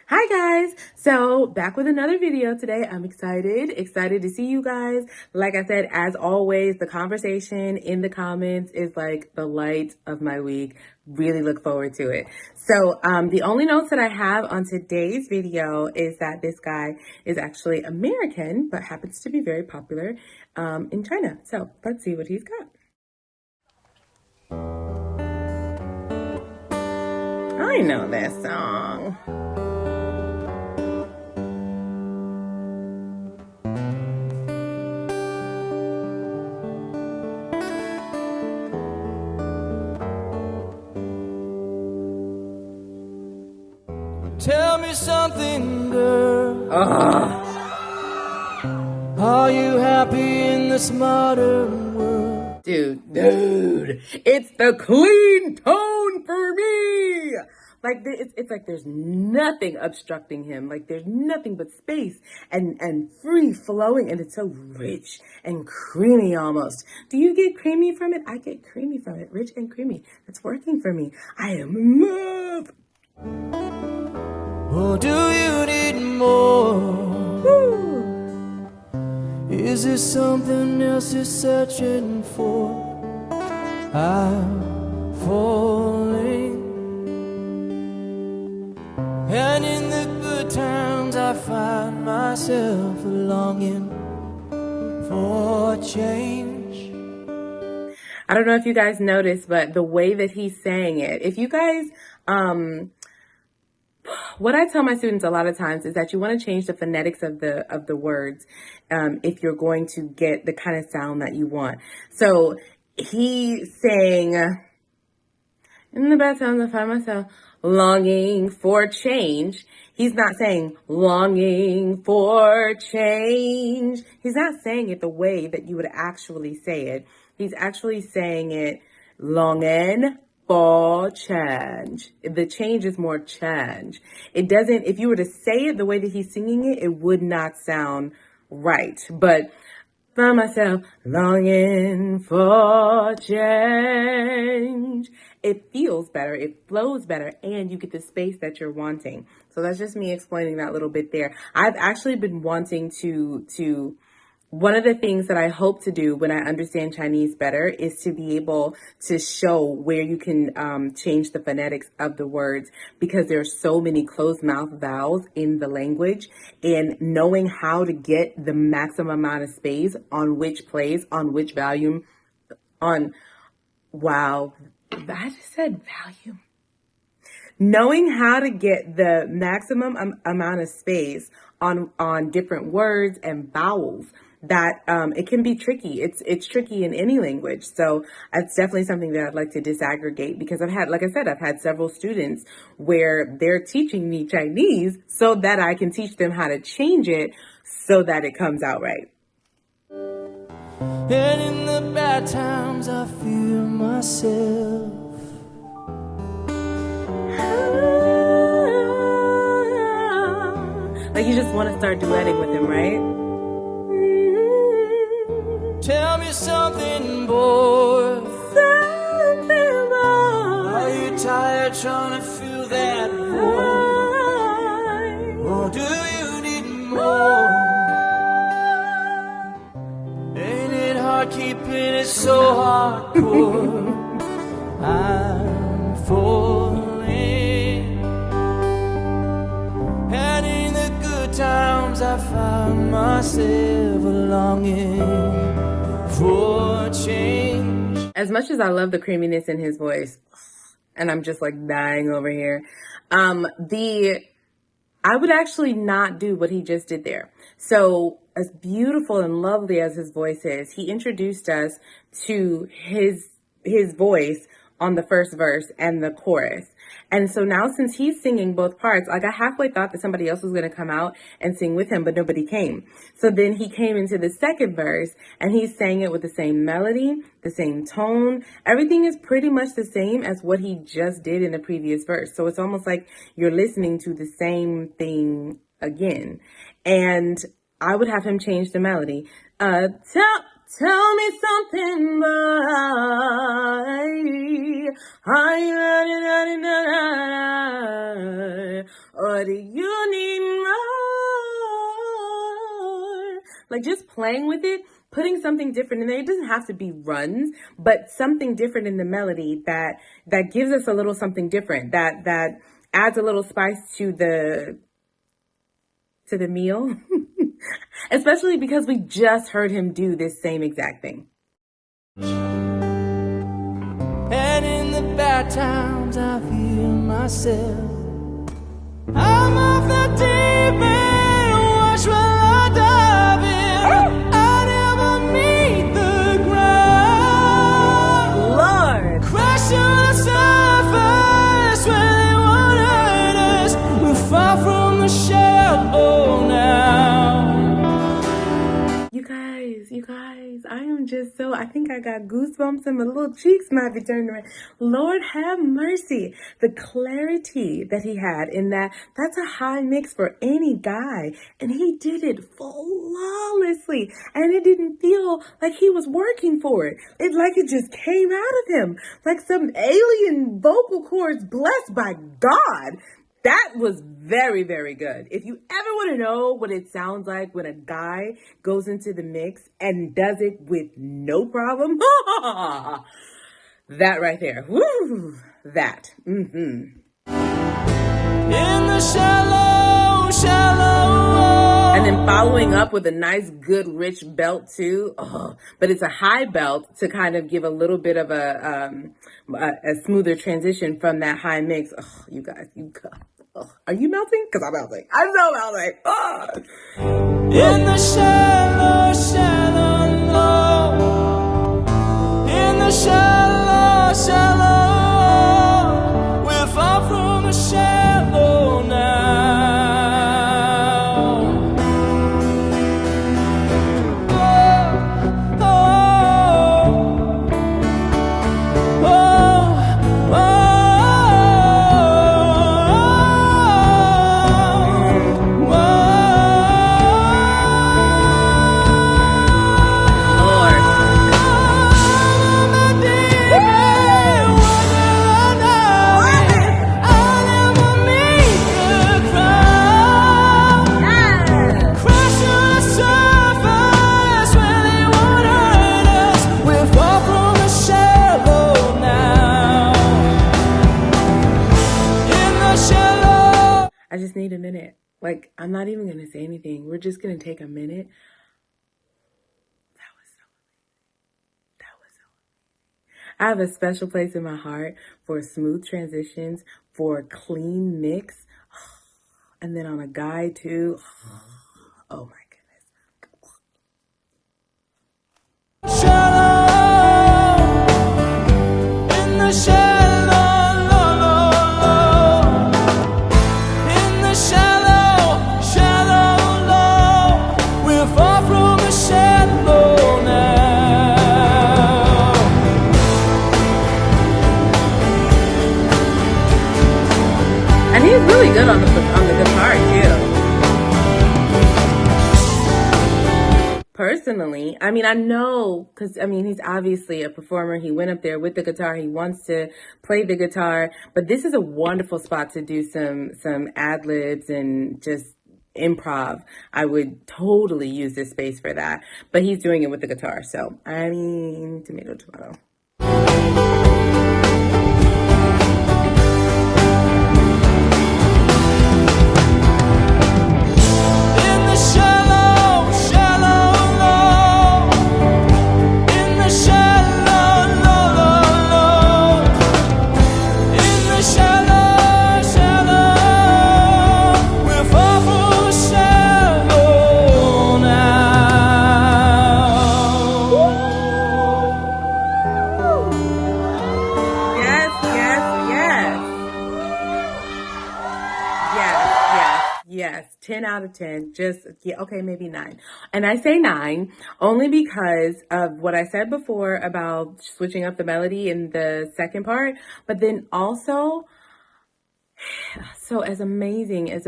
Hi guys, so back with another video today. I'm excited to see you guys. Like I said, as always, the conversation in the comments is like the light of my week. Really look forward to it. So the only notes that I have on today's video is that this guy is actually American, but happens to be very popular in China. So let's see what he's got. I know this song. Tell me something, girl. Are you happy in this modern world? Dude, it's the clean tone for me. Like, it's like there's nothing obstructing him. Like, there's nothing but space and free flowing, and it's so rich and creamy almost. Do you get creamy from it? I get creamy from it. Rich and creamy. It's working for me. I am in love. Or do you need more? Woo. Is there something else you're searching for? I'm falling, and in the good times I find myself longing for change. I don't know if you guys noticed, but the way that he's saying it, if you guys, what I tell my students a lot of times is that you want to change the phonetics of the words if you're going to get the kind of sound that you want. So he's saying, in the bad times I find myself longing for change. He's not saying longing for change. He's not saying it the way that you would actually say it. He's actually saying it longing for change. The change is more change. It doesn't, if you were to say it the way that he's singing it, it would not sound right. But find myself longing for change. It feels better, it flows better, and you get the space that you're wanting. So that's just me explaining that little bit there. I've actually been wanting to one of the things that I hope to do when I understand Chinese better is to be able to show where you can change the phonetics of the words, because there are so many closed mouth vowels in the language, and knowing how to get the maximum amount of space on which place, on which volume, wow, I just said volume. Knowing how to get the maximum amount of space on different words and vowels, that it can be tricky. It's tricky in any language. So it's definitely something that I'd like to disaggregate, because I've had, like I said, I've had several students where they're teaching me Chinese so that I can teach them how to change it so that it comes out right. And in the bad times I feel myself like you just want to start duetting with him, right? Tell me something, boy. Something, boy. Are you tired trying to fill that void? Or do you need more? Ain't it hard keeping it so hardcore? I'm falling, and in the good times I find myself longing for change. As much as I love the creaminess in his voice, and I'm just like dying over here, I would actually not do what he just did there. So as beautiful and lovely as his voice is, he introduced us to his voice on the first verse and the chorus. And so now, since he's singing both parts, like I halfway thought that somebody else was going to come out and sing with him, but nobody came. So then he came into the second verse and he sang it with the same melody, the same tone. Everything is pretty much the same as what he just did in the previous verse. So it's almost like you're listening to the same thing again. And I would have him change the melody. Tell me something, boy. Are you ready? Or do you like just playing with it, putting something different in there. It doesn't have to be runs, but something different in the melody that gives us a little something different, that adds a little spice to the meal. Especially because we just heard him do this same exact thing. And in the bad times I feel myself. I'm off the deep end, watch while I dive in. I never meet the ground. Lord, Crash to the surface when they want to hurt us. We're far from the shallow now. You guys, I am just I think I got goosebumps and my little cheeks might be turning around. Lord have mercy. The clarity that he had in that's a high mix for any guy. And he did it flawlessly. And it didn't feel like he was working for it. It just came out of him. Like some alien vocal cords blessed by God. That was very, very good. If you ever want to know what it sounds like when a guy goes into the mix and does it with no problem, that right there. Woo! That. In the shallow, shallow. And then following up with a nice, good, rich belt too. Oh, but it's a high belt to kind of give a little bit of a smoother transition from that high mix. Oh, you guys, are you melting? Because I'm melting. I'm so melting. Oh. In the shallow, shallow, low. In the shallow, shallow. We're far from the shallow now. I just need a minute. Like, I'm not even going to say anything. We're just going to take a minute. That was so I have a special place in my heart for smooth transitions, for clean mix, and then on a guy too. Oh my goodness. Shallow, in the shallow, low, low, low. In the shallow, shallow, low. We're far from the shallow now. And he's really good on the guitar too. Personally, I mean, I know, because, I mean, he's obviously a performer. He went up there with the guitar. He wants to play the guitar. But this is a wonderful spot to do some ad-libs and just improv. I would totally use this space for that. But he's doing it with the guitar. So, I mean, tomato, tomato. Yes, 10 out of 10, just, yeah, okay, maybe 9. And I say 9 only because of what I said before about switching up the melody in the second part, but then also, so as amazing as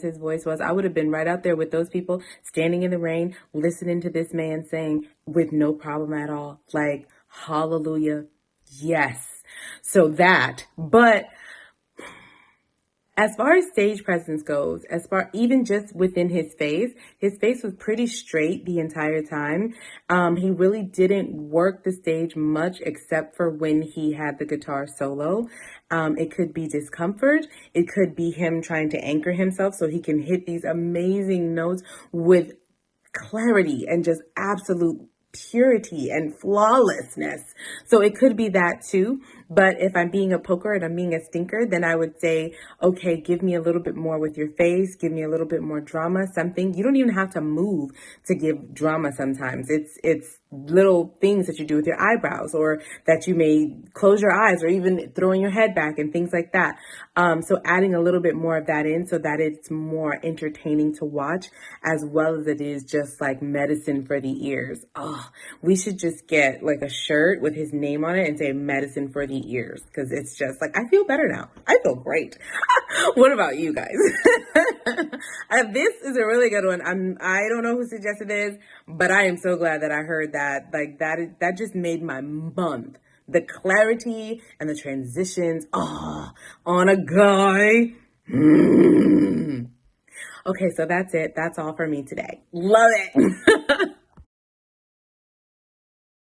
his voice was, I would have been right out there with those people standing in the rain, listening to this man sing with no problem at all. Like, hallelujah, yes. So that, but As far as stage presence goes, even just within his face was pretty straight the entire time. He really didn't work the stage much except for when he had the guitar solo. It could be discomfort. It could be him trying to anchor himself so he can hit these amazing notes with clarity and just absolute purity and flawlessness. So it could be that too. But if I'm being a poker and I'm being a stinker, then I would say, okay, give me a little bit more with your face. Give me a little bit more drama, something. You don't even have to move to give drama sometimes. It's little things that you do with your eyebrows, or that you may close your eyes, or even throwing your head back and things like that. So adding a little bit more of that in so that it's more entertaining to watch, as well as it is just like medicine for the ears. Oh, we should just get like a shirt with his name on it and say medicine for the ears, because it's just like, I feel better now. I feel great. What about you guys? This is a really good one. I don't know who suggested this, but I am so glad that I heard that. Like that just made my month. The clarity and the transitions. Oh, on a guy. Okay, so that's it. That's all for me today. Love it.